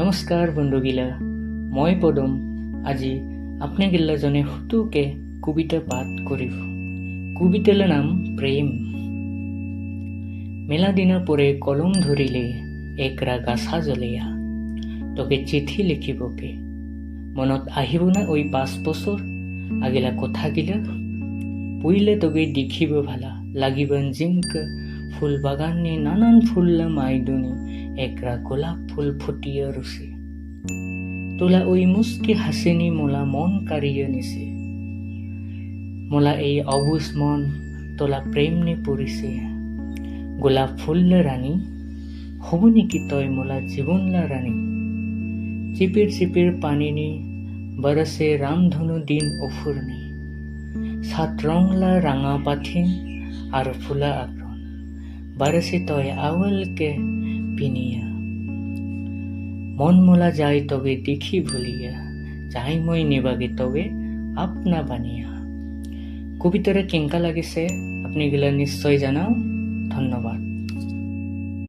নমস্কাৰ বন্ধুগিলা, মই পদম। আজি আপনাগিলা জনে হুতুকে কবিতা পাঠ করিব। কবিতার নাম প্রেম। মেলা দিনের পরে কলম ধরিলে একরা গাছা জ্বলেয়া, তোকে চিঠি লিখিবকে মনত আহিব না ওই 5 বছর আগিলা কথাগিলা। পইলে তোকে দেখিব ভালা লাগিবেন জিঙ্ক ফুল বাগানে নানান ফুল্লা মাইদুনি একরা গোলাপ ফুল ফুটিয়ে রুছে। তোলা ওই মুস্কি হাসিনি মোলা মন কাড়িয়ে নিছে। মোলা এই অবুজ মন তোলা প্রেম নে পড়িছে। গোলাপ ফুল্লা রানী হব নেকি তই মোলা জীবনলা রানী। চিপির চিপির পানিনি বরসে রামধনু দিন অফুরনি। 7 রংলা রাঙা পাথিন আর ফুলা আগ্রন বরসে তই আওয়ালকে পিনিয়া। মন মোলা যায় তবে দেখি ভুলিয়া, যাই মই নেবাগে তবে আপনা বানিয়া। কবিতাটা কেঙ্কা লাগিছে আপনি গিলা নিশ্চয় জানাও। ধন্যবাদ।